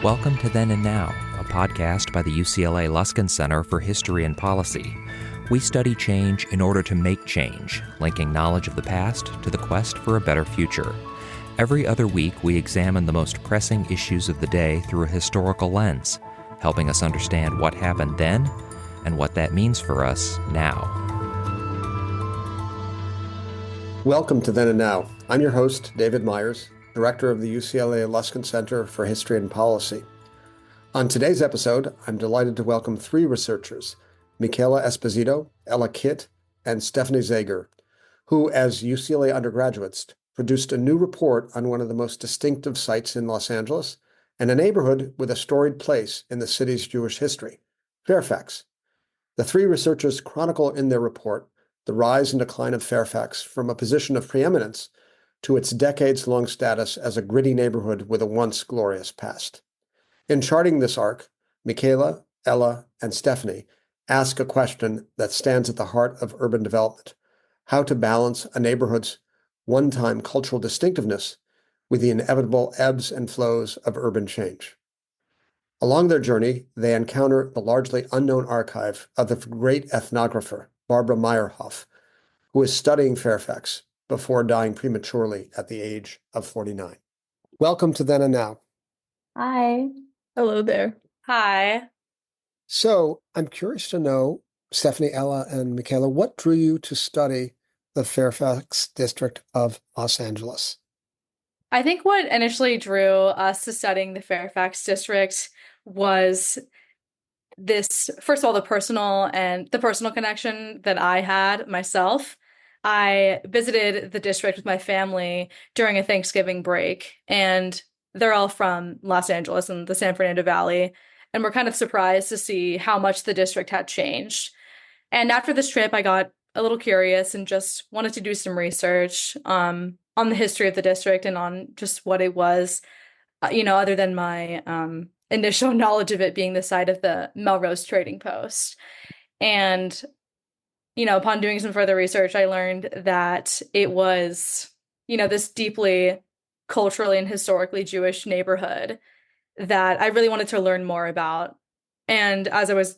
Welcome to Then and Now, a podcast by the UCLA Luskin Center for History and Policy. We study change in order to make change, linking knowledge of the past to the quest for a better future. Every other week, we examine the most pressing issues of the day through a historical lens, helping us understand what happened then and what that means for us now. Welcome to Then and Now. I'm your host, David Myers, Director of the UCLA Luskin Center for History and Policy. On today's episode, I'm delighted to welcome three researchers, Michaela Esposito, Ella Kitt, and Stephanie Zager, who, as UCLA undergraduates, produced a new report on one of the most distinctive sites in Los Angeles and a neighborhood with a storied place in the city's Jewish history, Fairfax. The three researchers chronicle in their report the rise and decline of Fairfax from a position of preeminence to its decades-long status as a gritty neighborhood with a once glorious past. In charting this arc, Michaela, Ella, and Stephanie ask a question that stands at the heart of urban development: how to balance a neighborhood's one-time cultural distinctiveness with the inevitable ebbs and flows of urban change. Along their journey, they encounter the largely unknown archive of the great ethnographer Barbara Meyerhoff, who is studying Fairfax before dying prematurely at the age of 49. Welcome to Then and Now. Hi. Hello there. Hi. So I'm curious to know, Stephanie, Ella, and Michaela, what drew you to study the Fairfax District of Los Angeles? I think what initially drew us to studying the Fairfax District was this, first of all, the personal connection that I had myself. I visited the district with my family during a Thanksgiving break, and they're all from Los Angeles and the San Fernando Valley, and we're kind of surprised to see how much the district had changed. And after this trip, I got a little curious and just wanted to do some research on the history of the district and on just what it was, other than my initial knowledge of it being the site of the Melrose Trading Post. And upon doing some further research, I learned that it was, this deeply culturally and historically Jewish neighborhood that I really wanted to learn more about. And as I was,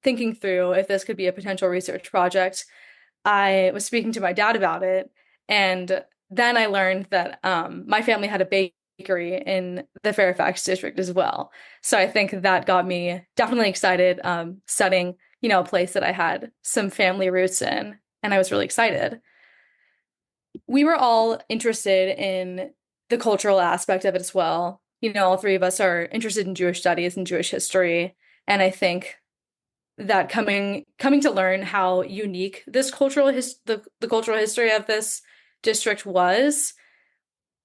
thinking through if this could be a potential research project, I was speaking to my dad about it. And then I learned that my family had a bakery in the Fairfax district as well. So I think that got me definitely excited studying a place that I had some family roots in, and I was really excited. We were all interested in the cultural aspect of it as well. All three of us are interested in Jewish studies and Jewish history, and I think that coming to learn how unique this the cultural history of this district was,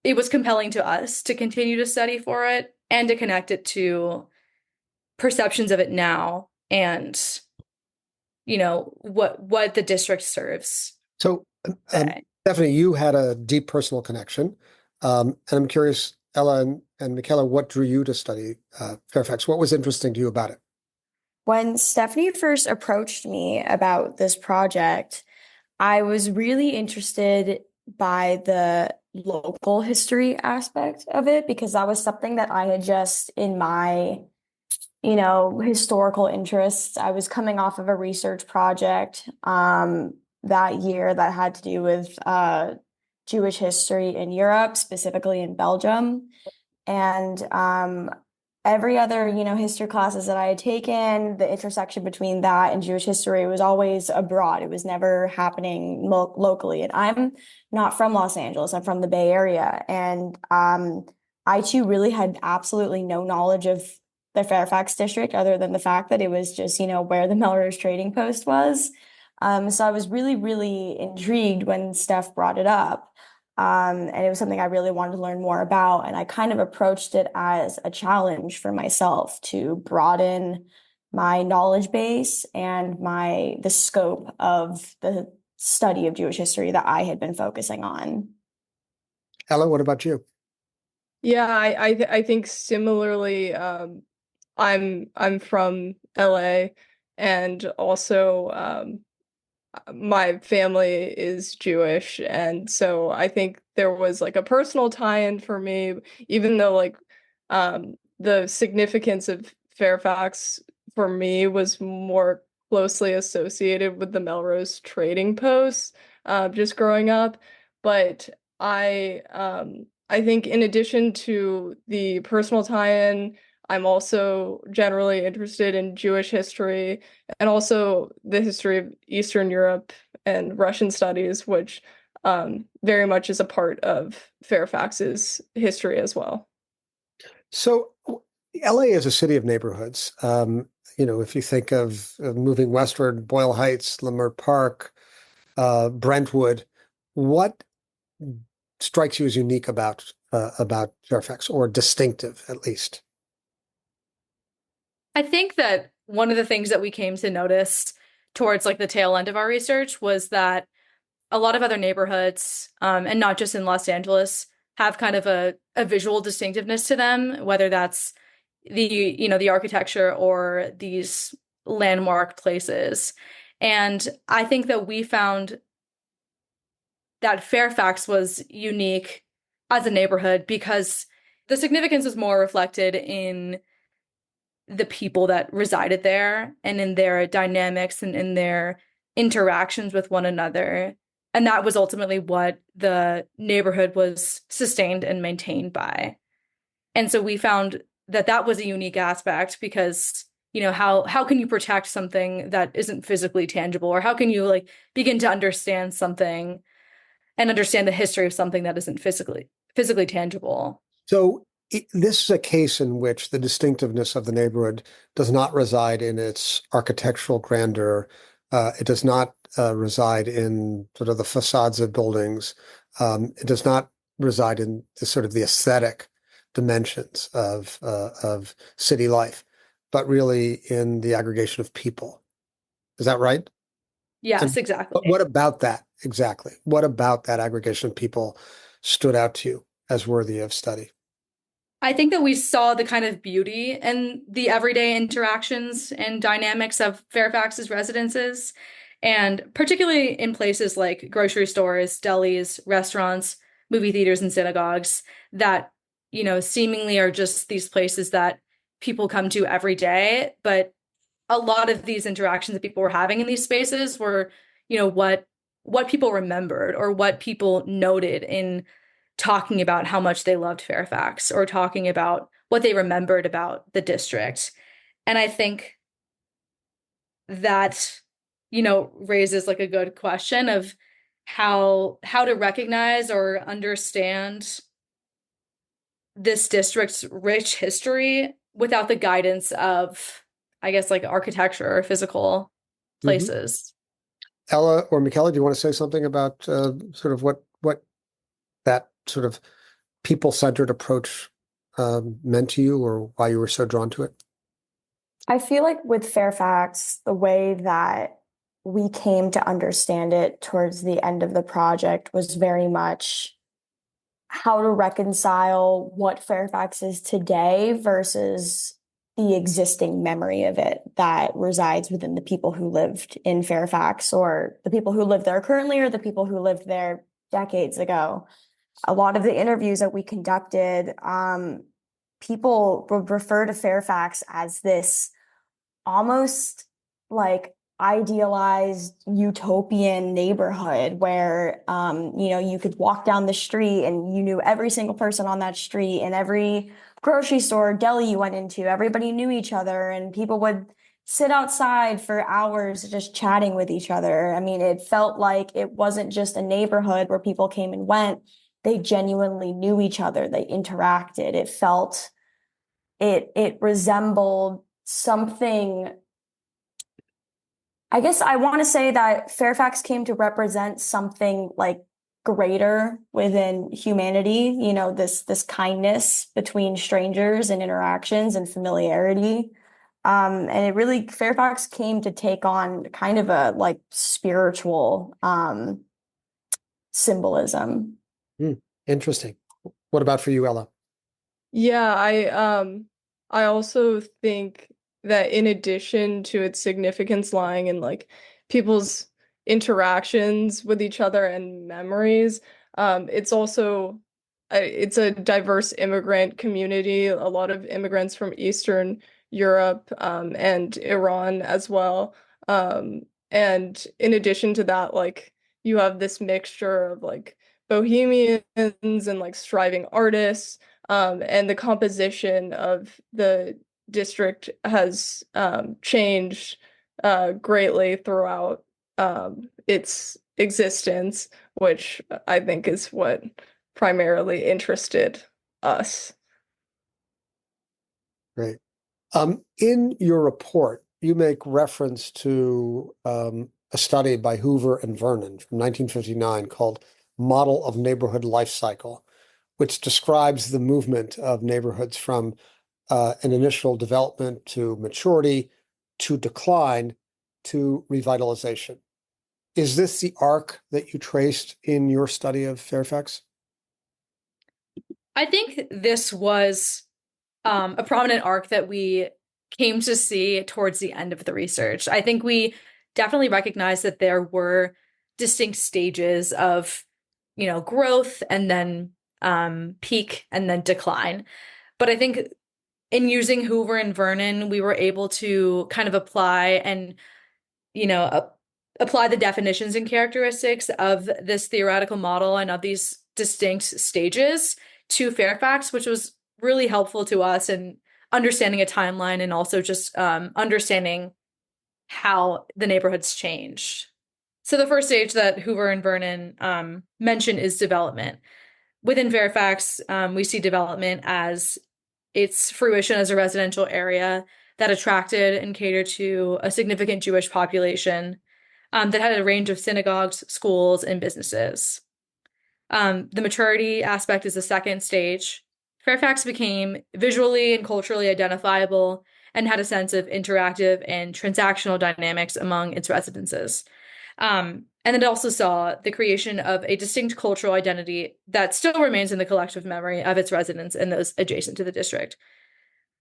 it was compelling to us to continue to study for it and to connect it to perceptions of it now and what the district serves. So, Stephanie, you had a deep personal connection. And I'm curious, Ella and Michaela, what drew you to study Fairfax? What was interesting to you about it? When Stephanie first approached me about this project, I was really interested by the local history aspect of it because that was something that I had just in my historical interests. I was coming off of a research project that year that had to do with Jewish history in Europe, specifically in Belgium. And every other, history classes that I had taken, the intersection between that and Jewish history was always abroad. It was never happening locally. And I'm not from Los Angeles. I'm from the Bay Area. And I too really had absolutely no knowledge of the Fairfax district other than the fact that it was just, where the Melrose Trading Post was. So I was really, really intrigued when Steph brought it up. And it was something I really wanted to learn more about. And I kind of approached it as a challenge for myself to broaden my knowledge base and the scope of the study of Jewish history that I had been focusing on. Ella, what about you? Yeah, I think similarly. I'm from LA, and also my family is Jewish, and so I think there was like a personal tie-in for me, even though the significance of Fairfax for me was more closely associated with the Melrose Trading Post, just growing up. But I think in addition to the personal tie-in, I'm also generally interested in Jewish history and also the history of Eastern Europe and Russian studies, which very much is a part of Fairfax's history as well. So LA is a city of neighborhoods. If you think of moving westward, Boyle Heights, Leimert Park, Brentwood, what strikes you as unique about Fairfax, or distinctive at least? I think that one of the things that we came to notice towards like the tail end of our research was that a lot of other neighborhoods, and not just in Los Angeles, have kind of a visual distinctiveness to them, whether that's the architecture or these landmark places. And I think that we found that Fairfax was unique as a neighborhood because the significance is more reflected in the people that resided there and in their dynamics and in their interactions with one another. And that was ultimately what the neighborhood was sustained and maintained by. And so we found that that was a unique aspect because, how can you protect something that isn't physically tangible? Or how can you like begin to understand something and understand the history of something that isn't physically tangible? So this is a case in which the distinctiveness of the neighborhood does not reside in its architectural grandeur. It does not reside in sort of the facades of buildings. It does not reside in the sort of the aesthetic dimensions of city life, but really in the aggregation of people. Is that right? Yes, And exactly. what about that exactly? What about that aggregation of people stood out to you as worthy of study? I think that we saw the kind of beauty in the everyday interactions and dynamics of Fairfax's residences, and particularly in places like grocery stores, delis, restaurants, movie theaters, and synagogues that, seemingly are just these places that people come to every day. But a lot of these interactions that people were having in these spaces were, what people remembered or what people noted in talking about how much they loved Fairfax or talking about what they remembered about the district. And I think that, raises like a good question of how to recognize or understand this district's rich history without the guidance of, I guess, like architecture or physical places. Ella or Michaela, do you want to say something about sort of what that sort of people-centered approach meant to you, or why you were so drawn to it? I feel like with Fairfax, the way that we came to understand it towards the end of the project was very much how to reconcile what Fairfax is today versus the existing memory of it that resides within the people who lived in Fairfax, or the people who live there currently, or the people who lived there decades ago. A lot of the interviews that we conducted, people would refer to Fairfax as this almost like idealized utopian neighborhood where you could walk down the street and you knew every single person on that street, and every grocery store, deli you went into, everybody knew each other, and people would sit outside for hours just chatting with each other. I mean, it felt like it wasn't just a neighborhood where people came and went. They genuinely knew each other. They interacted. It resembled something. I guess I want to say that Fairfax came to represent something like greater within humanity, this kindness between strangers and interactions and familiarity. And it really, Fairfax came to take on kind of a like spiritual symbolism. Interesting. What about for you, Ella? Yeah, I also think that in addition to its significance lying in like people's interactions with each other and memories, it's also it's a diverse immigrant community, a lot of immigrants from Eastern Europe, and Iran as well. And in addition to that, like you have this mixture of like bohemians and like striving artists, and the composition of the district has changed greatly throughout its existence, which I think is what primarily interested us. Great. In your report, you make reference to a study by Hoover and Vernon from 1959 called Model of Neighborhood Life Cycle, which describes the movement of neighborhoods from an initial development to maturity to decline to revitalization. Is this the arc that you traced in your study of Fairfax? I think this was a prominent arc that we came to see towards the end of the research. I think we definitely recognized that there were distinct stages of, growth and then peak and then decline. But I think in using Hoover and Vernon, we were able to kind of apply and, apply the definitions and characteristics of this theoretical model and of these distinct stages to Fairfax, which was really helpful to us in understanding a timeline and also just understanding how the neighborhoods changed. So the first stage that Hoover and Vernon mention is development. Within Fairfax, we see development as its fruition as a residential area that attracted and catered to a significant Jewish population that had a range of synagogues, schools, and businesses. The maturity aspect is the second stage. Fairfax became visually and culturally identifiable and had a sense of interactive and transactional dynamics among its residences. And it also saw the creation of a distinct cultural identity that still remains in the collective memory of its residents and those adjacent to the district.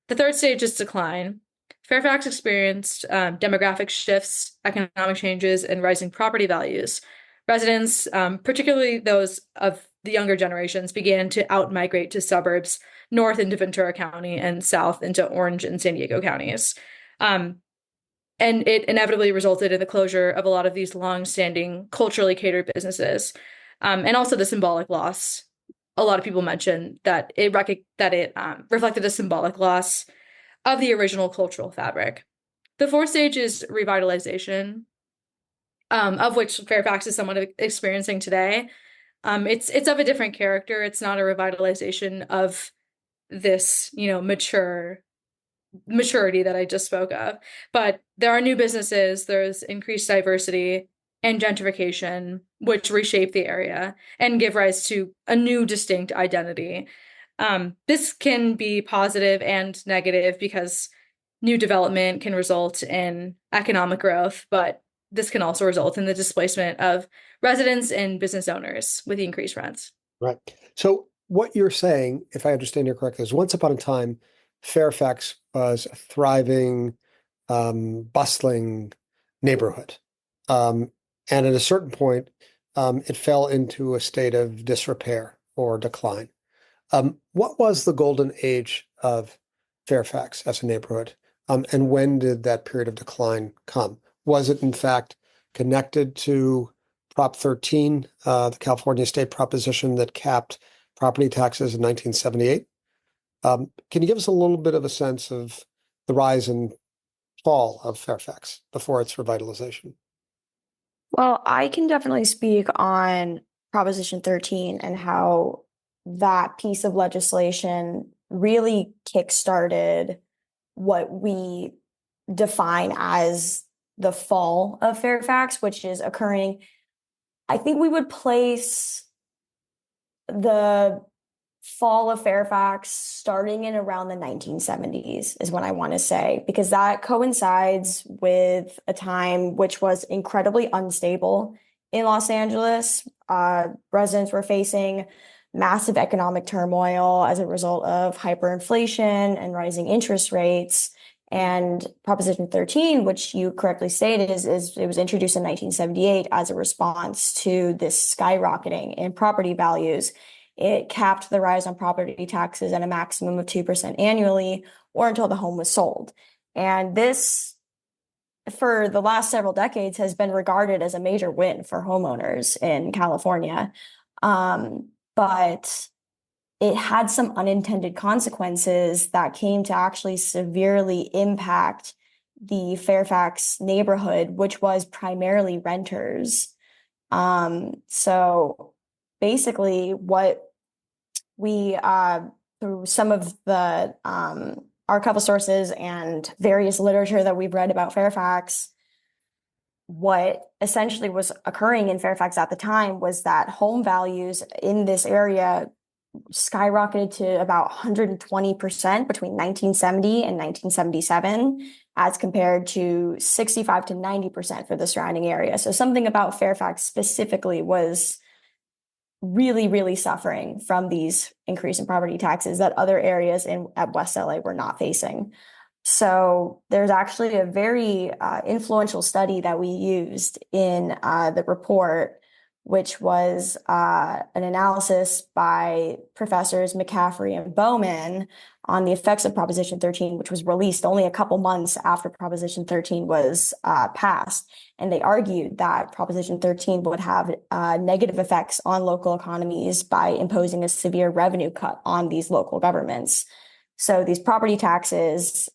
The third stage is decline. Fairfax experienced demographic shifts, economic changes, and rising property values. Residents, particularly those of the younger generations, began to outmigrate to suburbs north into Ventura County and south into Orange and San Diego counties. And it inevitably resulted in the closure of a lot of these long-standing culturally catered businesses, and also the symbolic loss. A lot of people mention that it reflected a symbolic loss of the original cultural fabric. The fourth stage is revitalization, of which Fairfax is somewhat experiencing today. It's of a different character. It's not a revitalization of this, maturity that I just spoke of. But there are new businesses, there's increased diversity and gentrification, which reshape the area and give rise to a new distinct identity. This can be positive and negative because new development can result in economic growth, but this can also result in the displacement of residents and business owners with the increased rents. Right. So what you're saying, if I understand you correctly, is once upon a time, Fairfax was a thriving, bustling neighborhood. And at a certain point, it fell into a state of disrepair or decline. What was the golden age of Fairfax as a neighborhood? And when did that period of decline come? Was it, in fact, connected to Prop 13, the California state proposition that capped property taxes in 1978? Can you give us a little bit of a sense of the rise and fall of Fairfax before its revitalization? Well, I can definitely speak on Proposition 13 and how that piece of legislation really kickstarted what we define as the fall of Fairfax, which is occurring. I think we would place the fall of Fairfax starting in around the 1970s is what I want to say, because that coincides with a time which was incredibly unstable in Los Angeles. Residents were facing massive economic turmoil as a result of hyperinflation and rising interest rates. And Proposition 13, which you correctly stated, is it was introduced in 1978 as a response to this skyrocketing in property values. It capped the rise on property taxes at a maximum of 2% annually or until the home was sold. And this, for the last several decades, has been regarded as a major win for homeowners in California. But it had some unintended consequences that came to actually severely impact the Fairfax neighborhood, which was primarily renters. So basically what we, through some of the archival sources and various literature that we've read about Fairfax, what essentially was occurring in Fairfax at the time was that home values in this area skyrocketed to about 120% between 1970 and 1977, as compared to 65 to 90% for the surrounding area. So something about Fairfax specifically was really, really suffering from these increase in property taxes that other areas at West LA were not facing. So there's actually a very influential study that we used in the report, which was an analysis by professors McCaffrey and Bowman on the effects of Proposition 13, which was released only a couple months after Proposition 13 was passed. And they argued that Proposition 13 would have negative effects on local economies by imposing a severe revenue cut on these local governments. So these property taxes,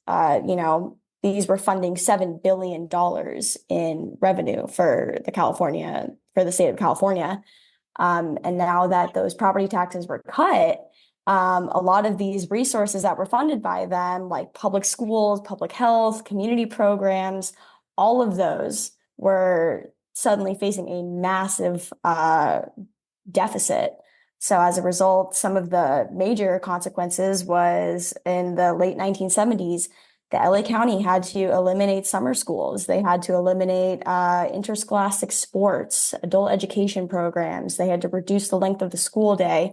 these were funding $7 billion in revenue for the state of California. And now that those property taxes were cut, a lot of these resources that were funded by them, like public schools, public health, community programs, all of those were suddenly facing a massive deficit. So as a result, some of the major consequences was in the late 1970s, the LA County had to eliminate summer schools. They had to eliminate interscholastic sports, adult education programs. They had to reduce the length of the school day.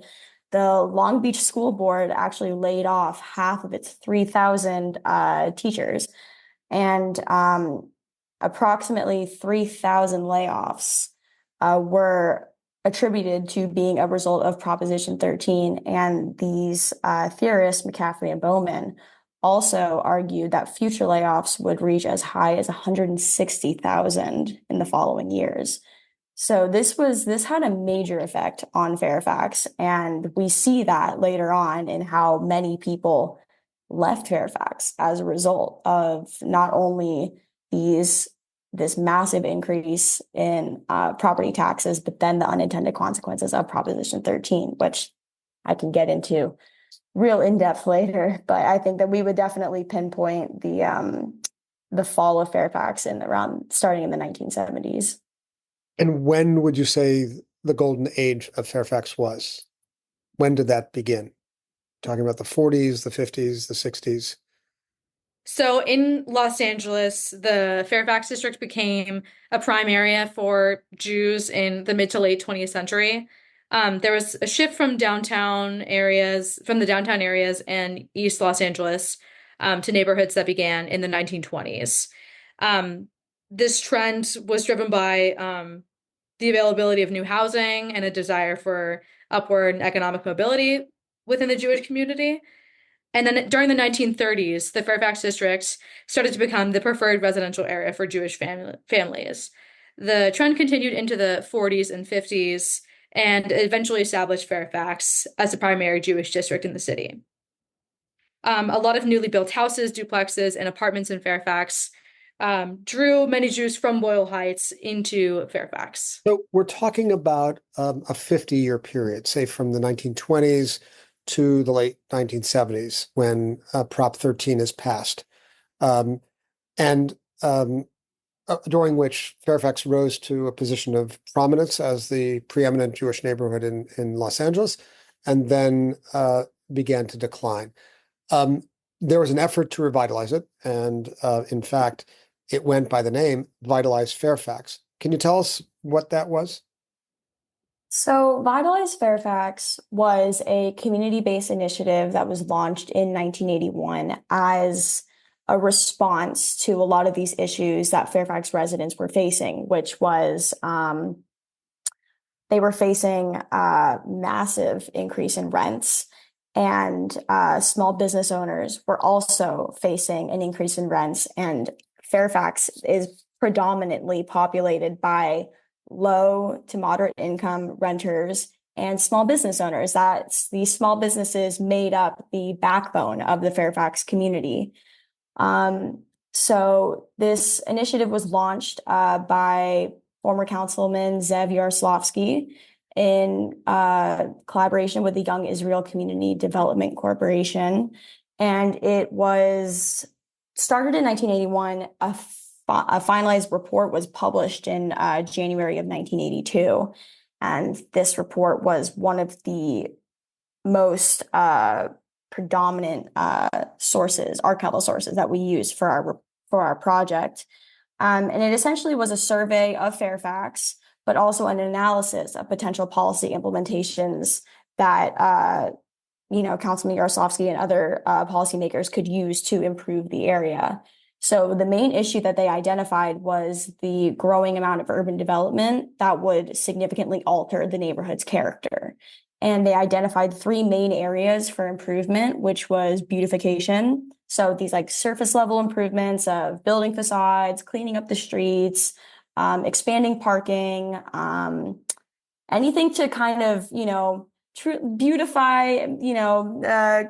The Long Beach School Board actually laid off half of its 3,000 teachers, and approximately 3,000 layoffs were attributed to being a result of Proposition 13. And these theorists, McCaffrey and Bowman, also argued that future layoffs would reach as high as 160,000 in the following years. So this had a major effect on Fairfax, and we see that later on in how many people left Fairfax as a result of not only this massive increase in property taxes, but then the unintended consequences of Proposition 13, which I can get into real in-depth later. But I think that we would definitely pinpoint the fall of Fairfax starting in the 1970s. And when would you say the golden age of Fairfax was? When did that begin? Talking about the 40s, the 50s, the 60s? So in Los Angeles, the Fairfax District became a prime area for Jews in the mid to late 20th century. There was a shift from the downtown areas and East Los Angeles to neighborhoods that began in the 1920s. This trend was driven by the availability of new housing and a desire for upward economic mobility within the Jewish community. And then during the 1930s, the Fairfax District started to become the preferred residential area for Jewish families. The trend continued into the 40s and 50s and eventually established Fairfax as the primary Jewish district in the city. A lot of newly built houses, duplexes, and apartments in Fairfax drew many Jews from Boyle Heights into Fairfax. So we're talking about a 50-year period, say from the 1920s to the late 1970s, when Prop 13 is passed, during which Fairfax rose to a position of prominence as the preeminent Jewish neighborhood in Los Angeles, and then began to decline. There was an effort to revitalize it, and in fact, it went by the name Vitalize Fairfax. Can you tell us what that was? So Vitalize Fairfax was a community-based initiative that was launched in 1981 as a response to a lot of these issues that Fairfax residents were facing, which was they were facing a massive increase in rents, and small business owners were also facing an increase in rents. And Fairfax is predominantly populated by low to moderate income renters and small business owners. These small businesses made up the backbone of the Fairfax community. So this initiative was launched by former Councilman Zev Yaroslavsky in collaboration with the Young Israel Community Development Corporation. And it was started in 1981. A finalized report was published in January of 1982. And this report was one of the most predominant archival sources that we use for our project. And it essentially was a survey of Fairfax, but also an analysis of potential policy implementations that Councilman Yaroslavsky and other policymakers could use to improve the area. So the main issue that they identified was the growing amount of urban development that would significantly alter the neighborhood's character. And they identified three main areas for improvement, which was beautification. So these like surface level improvements of building facades, cleaning up the streets, expanding parking, anything to kind of, beautify,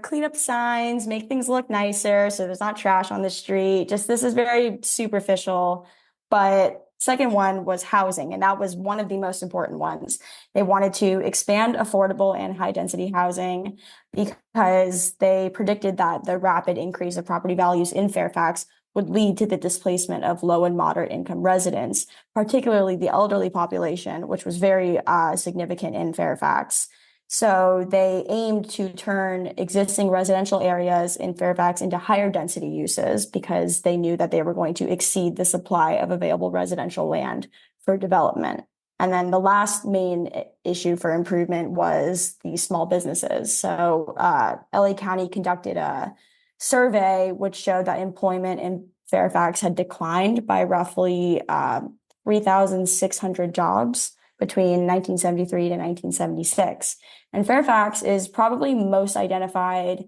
clean up signs, make things look nicer so there's not trash on the street. Just this is very superficial. But second one was housing, and that was one of the most important ones. They wanted to expand affordable and high density housing because they predicted that the rapid increase of property values in Fairfax would lead to the displacement of low and moderate income residents, particularly the elderly population, which was very significant in Fairfax. So they aimed to turn existing residential areas in Fairfax into higher density uses because they knew that they were going to exceed the supply of available residential land for development. And then the last main issue for improvement was the small businesses. So LA County conducted a survey which showed that employment in Fairfax had declined by roughly 3,600 jobs between 1973 to 1976. And Fairfax is probably most identified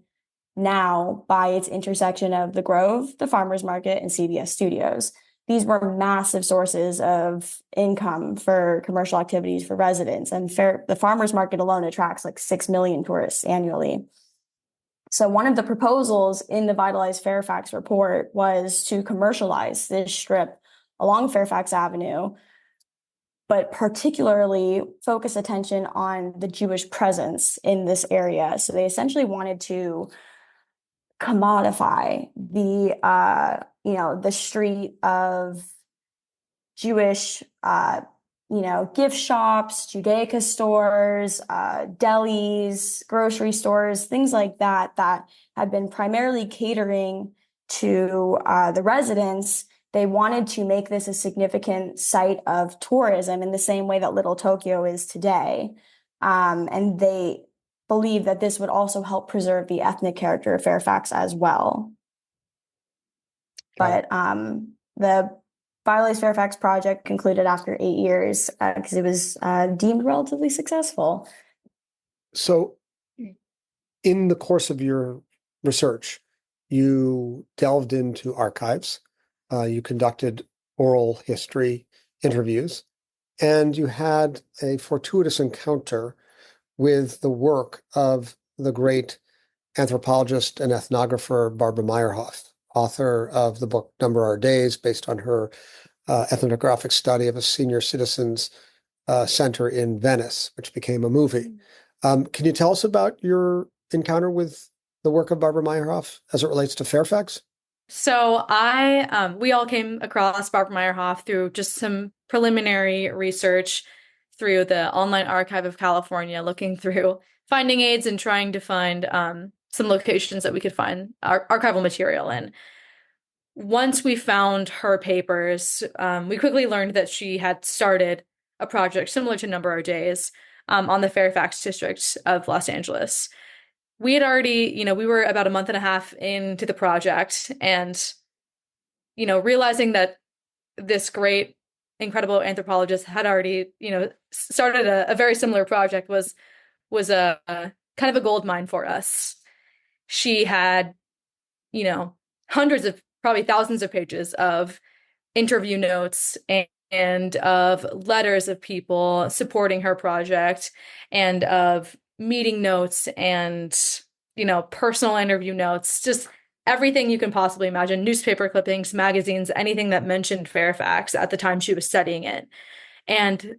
now by its intersection of the Grove, the Farmers Market, and CBS Studios. These were massive sources of income for commercial activities for residents. And the Farmers Market alone attracts like 6 million tourists annually. So one of the proposals in the Vitalize Fairfax report was to commercialize this strip along Fairfax Avenue, but particularly focus attention on the Jewish presence in this area. So they essentially wanted to commodify the street of Jewish, gift shops, Judaica stores, delis, grocery stores, things like that had been primarily catering to the residents. They wanted to make this a significant site of tourism in the same way that Little Tokyo is today. And they believe that this would also help preserve the ethnic character of Fairfax as well. But the Vitalize Fairfax project concluded after 8 years because it was deemed relatively successful. So in the course of your research, you delved into archives, you conducted oral history interviews, and you had a fortuitous encounter with the work of the great anthropologist and ethnographer Barbara Meyerhoff, author of the book Number Our Days, based on her ethnographic study of a senior citizens center in Venice, which became a movie. Can you tell us about your encounter with the work of Barbara Meyerhoff as it relates to Fairfax? So we all came across Barbara Meyerhoff through just some preliminary research through the Online Archive of California, looking through finding aids and trying to find some locations that we could find archival material in. Once we found her papers, we quickly learned that she had started a project similar to Number Our Days on the Fairfax District of Los Angeles. We had already, we were about a month and a half into the project, and, realizing that this great incredible anthropologist had already, started a very similar project was a kind of a gold mine for us. She had, hundreds of, probably thousands of pages of interview notes and of letters of people supporting her project and of meeting notes and, personal interview notes, just everything you can possibly imagine, newspaper clippings, magazines, anything that mentioned Fairfax at the time she was studying it. And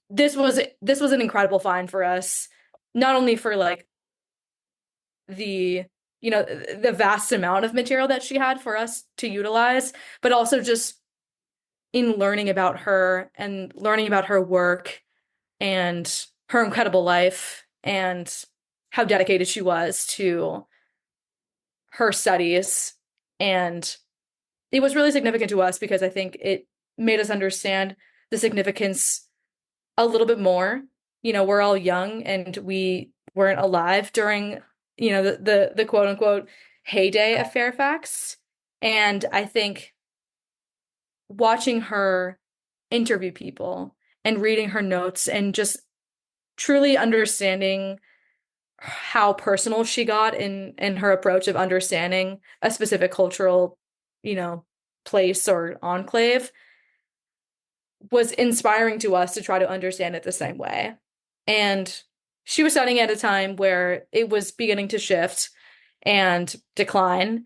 this was an incredible find for us, not only for like the the vast amount of material that she had for us to utilize, but also just in learning about her and learning about her work and her incredible life and how dedicated she was to her studies. And it was really significant to us because I think it made us understand the significance a little bit more. We're all young and we weren't alive during, the quote unquote heyday of Fairfax. And I think watching her interview people and reading her notes and just truly understanding how personal she got in her approach of understanding a specific cultural, place or enclave was inspiring to us to try to understand it the same way. And she was studying at a time where it was beginning to shift and decline,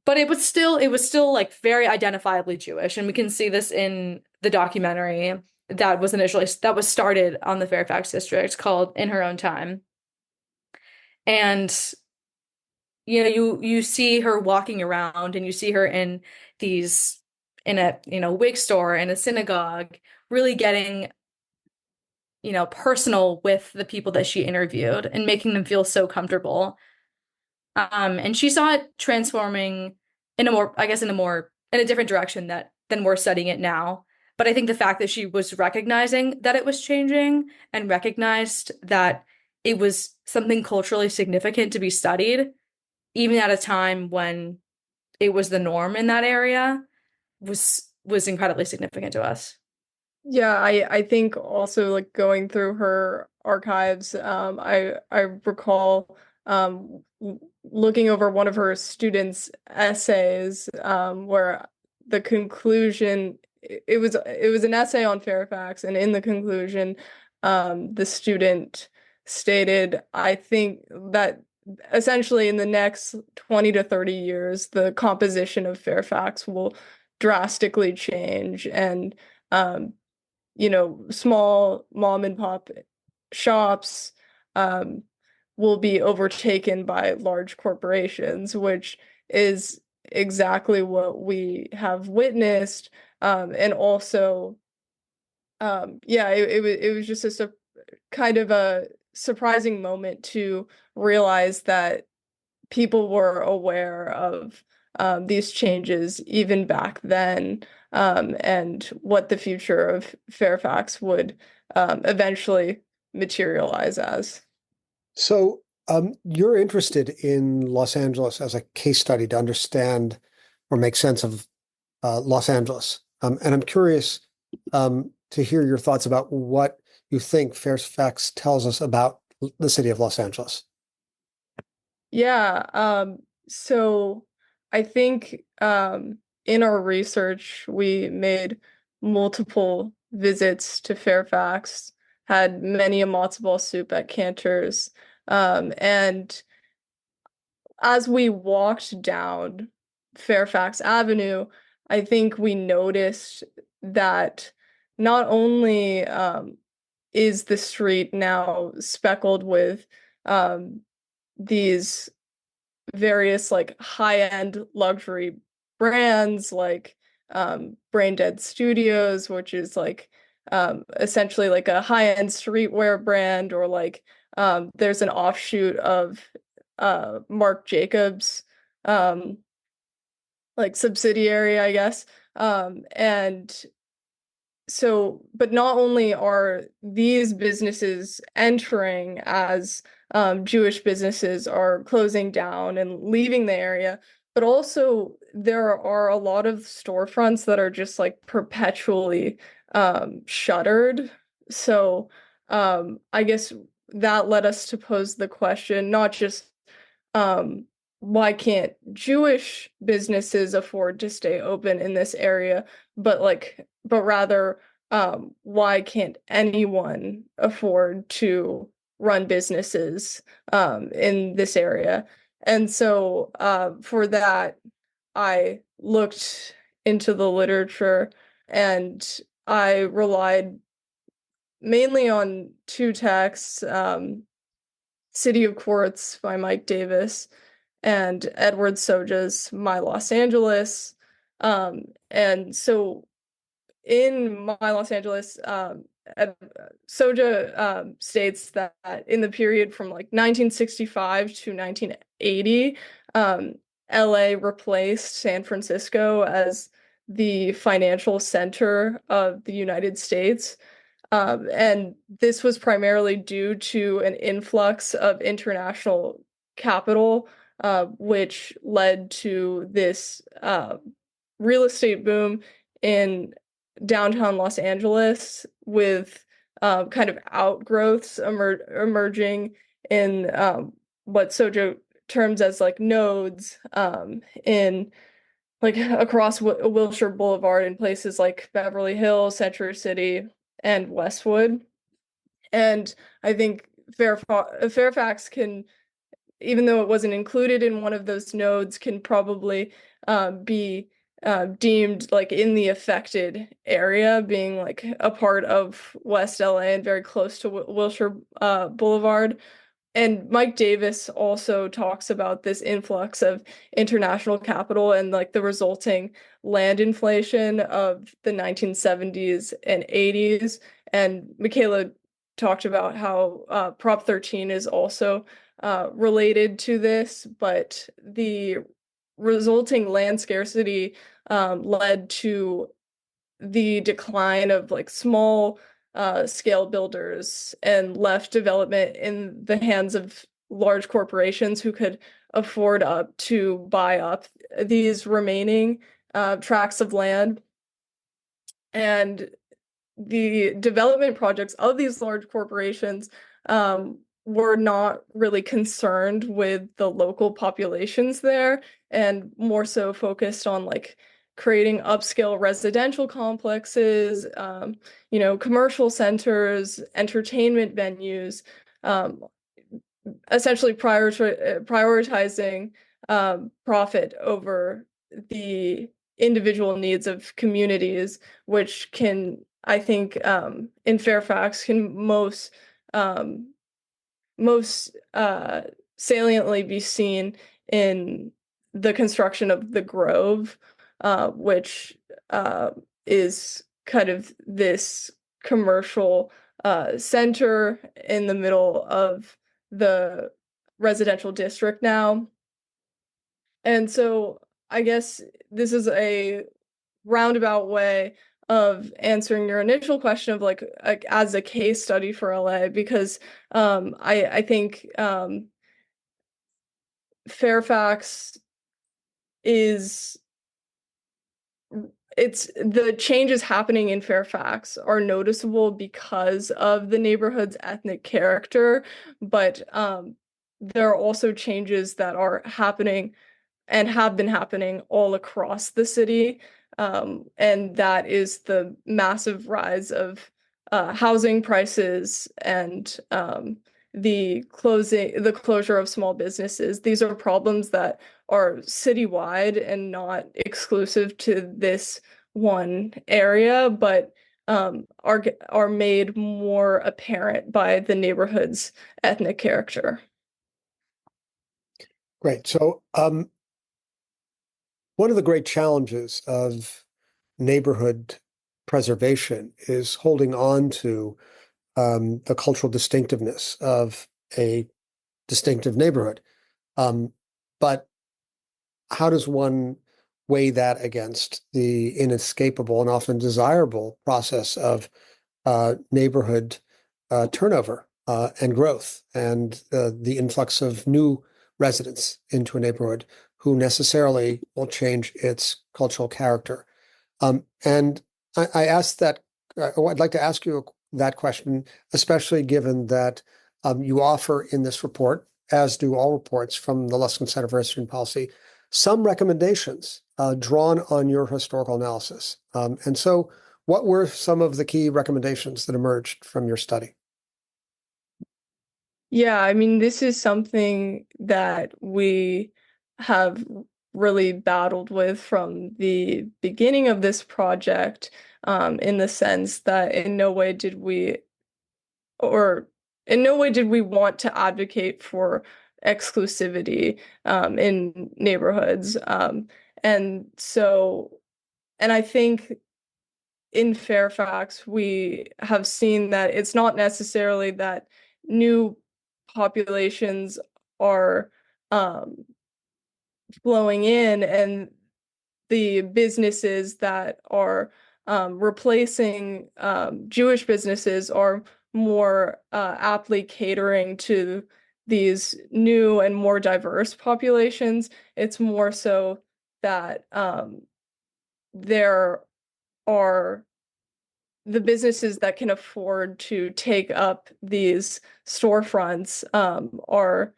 but it was still like very identifiably Jewish. And we can see this in the documentary that was started on the Fairfax District called In Her Own Time. And you see her walking around and you see her in a wig store, in a synagogue, really getting personal with the people that she interviewed and making them feel so comfortable. And she saw it transforming in a different direction than we're studying it now. But I think the fact that she was recognizing that it was changing and recognized that it was something culturally significant to be studied, even at a time when it was the norm in that area, was incredibly significant to us. Yeah, I think also like going through her archives, I recall looking over one of her students' essays, where the conclusion, it was an essay on Fairfax, and in the conclusion, the student stated, I think that essentially in the next 20 to 30 years, the composition of Fairfax will drastically change, and small mom and pop shops will be overtaken by large corporations, which is exactly what we have witnessed. And also, it was just kind of a surprising moment to realize that people were aware of these changes even back then, and what the future of Fairfax would eventually materialize as. So, you're interested in Los Angeles as a case study to understand or make sense of Los Angeles. And I'm curious to hear your thoughts about what you think Fairfax tells us about the city of Los Angeles. Yeah, so I think in our research, we made multiple visits to Fairfax, had many a matzo ball soup at Cantor's, and as we walked down Fairfax Avenue, I think we noticed that not only is the street now speckled with these various like high-end luxury brands like Brain Dead Studios, which is like essentially like a high-end streetwear brand, or like there's an offshoot of Marc Jacobs like subsidiary, I guess. And so, but not only are these businesses entering as Jewish businesses are closing down and leaving the area, but also there are a lot of storefronts that are just like perpetually shuttered. So I guess that led us to pose the question, not just um, why can't Jewish businesses afford to stay open in this area, but rather, why can't anyone afford to run businesses in this area? And so for that, I looked into the literature and I relied mainly on two texts, City of Quartz by Mike Davis and Edward Soja's My Los Angeles. And so in My Los Angeles, Soja states that in the period from like 1965 to 1980, LA replaced San Francisco as the financial center of the United States. And this was primarily due to an influx of international capital, which led to this real estate boom in downtown Los Angeles with kind of outgrowths emerging in what Sojo terms as like nodes in like across Wilshire Boulevard in places like Beverly Hills, Century City, and Westwood. And I think Fairfax can, even though it wasn't included in one of those nodes, can probably be deemed like in the affected area, being like a part of West LA and very close to Wilshire Boulevard. And Mike Davis also talks about this influx of international capital and like the resulting land inflation of the 1970s and 80s. And Michaela talked about how Prop 13 is also related to this, but the resulting land scarcity led to the decline of like small scale builders and left development in the hands of large corporations who could afford up to buy up these remaining tracts of land. And the development projects of these large corporations were not really concerned with the local populations there and more so focused on like creating upscale residential complexes, commercial centers, entertainment venues, essentially prioritizing profit over the individual needs of communities, which can, I think, in Fairfax can most saliently be seen in the construction of the Grove, which is kind of this commercial center in the middle of the residential district now. And so I guess this is a roundabout way of answering your initial question of like as a case study for LA, because I think Fairfax is the changes happening in Fairfax are noticeable because of the neighborhood's ethnic character, but there are also changes that are happening and have been happening all across the city. And that is the massive rise of housing prices and the closure of small businesses. These are problems that are citywide and not exclusive to this one area, but are made more apparent by the neighborhood's ethnic character. Great. So one of the great challenges of neighborhood preservation is holding on to the cultural distinctiveness of a distinctive neighborhood. But how does one weigh that against the inescapable and often desirable process of neighborhood turnover and growth and the influx of new residents into a neighborhood who necessarily will change its cultural character. And I asked that, I'd like to ask you that question, especially given that you offer in this report, as do all reports from the Luskin Center for History and Policy, some recommendations drawn on your historical analysis. And so what were some of the key recommendations that emerged from your study? Yeah, I mean, this is something that we have really battled with from the beginning of this project, in the sense that in no way did we want to advocate for exclusivity in neighborhoods. And so, and I think in Fairfax, we have seen that it's not necessarily that new populations are flowing in and the businesses that are replacing Jewish businesses are more aptly catering to these new and more diverse populations. It's more so that there are the businesses that can afford to take up these storefronts are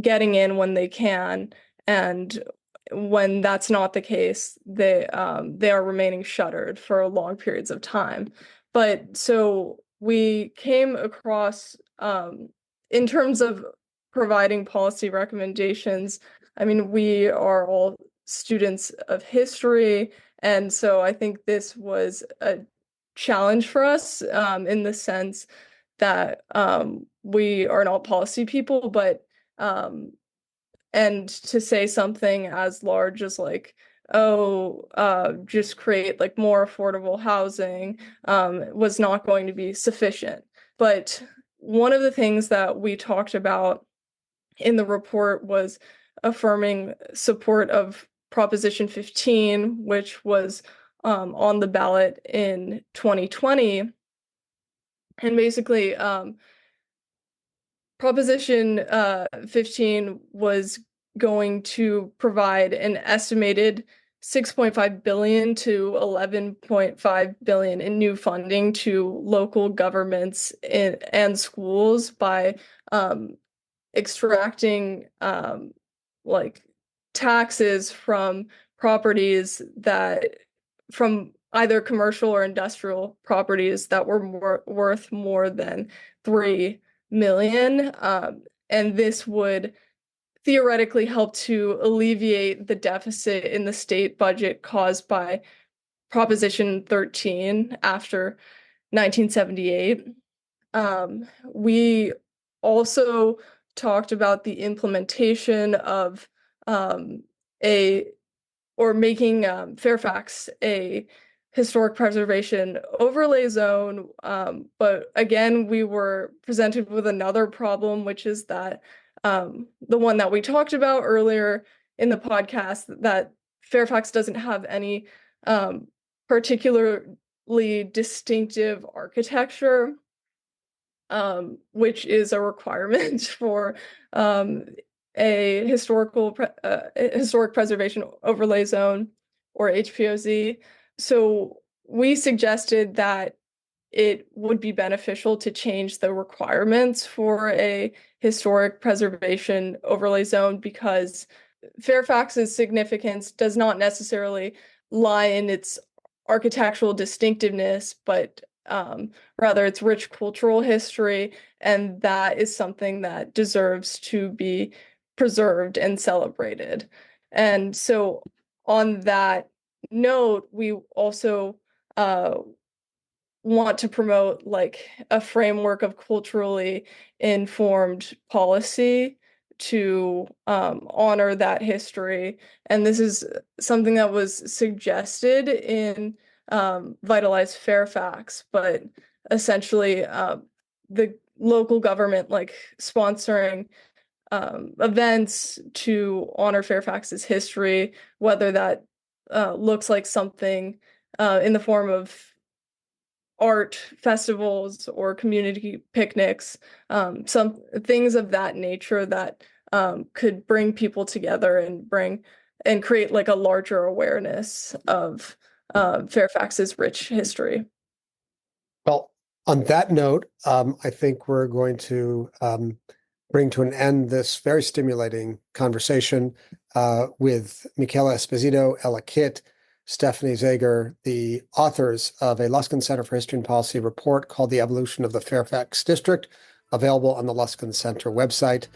getting in when they can, and when that's not the case, they are remaining shuttered for long periods of time. But so we came across, in terms of providing policy recommendations, I mean, we are all students of history, and so I think this was a challenge for us, in the sense that we are not policy people, but and to say something as large as like, oh, just create like more affordable housing was not going to be sufficient. But one of the things that we talked about in the report was affirming support of Proposition 15, which was on the ballot in 2020. And basically, Proposition 15 was going to provide an estimated 6.5 billion to 11.5 billion in new funding to local governments and schools by extracting like taxes from properties that from either commercial or industrial properties that were worth more than 3 million. And this would theoretically help to alleviate the deficit in the state budget caused by Proposition 13 after 1978. We also talked about the implementation of making Fairfax a historic preservation overlay zone. But again, we were presented with another problem, which is that the one that we talked about earlier in the podcast, that Fairfax doesn't have any particularly distinctive architecture, which is a requirement for a historic preservation overlay zone, or HPOZ. So we suggested that it would be beneficial to change the requirements for a historic preservation overlay zone, because Fairfax's significance does not necessarily lie in its architectural distinctiveness, but rather its rich cultural history, and that is something that deserves to be preserved and celebrated. And so on that note, we also want to promote like a framework of culturally informed policy to honor that history. And this is something that was suggested in Vitalize Fairfax, but essentially the local government like sponsoring events to honor Fairfax's history, whether that looks like something in the form of art festivals or community picnics, some things of that nature that could bring people together and create like a larger awareness of Fairfax's rich history. Well, on that note, I think we're going to bring to an end this very stimulating conversation with Michaela Esposito, Ella Kitt, Stephanie Zager, the authors of a Luskin Center for History and Policy report called The Evolution of the Fairfax District, available on the Luskin Center website.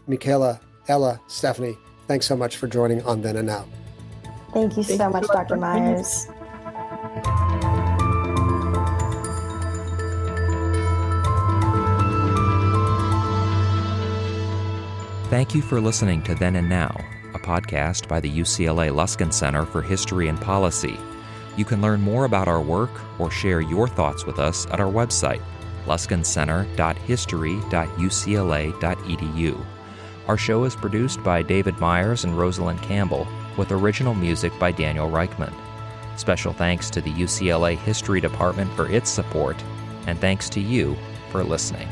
Michaela, Ella, Stephanie, thanks so much for joining on Then and Now. Thank you so much, Dr. Myers. Thank you for listening to Then and Now, a podcast by the UCLA Luskin Center for History and Policy. You can learn more about our work or share your thoughts with us at our website, luskincenter.history.ucla.edu. Our show is produced by David Myers and Rosalind Campbell, with original music by Daniel Reichman. Special thanks to the UCLA History Department for its support, and thanks to you for listening.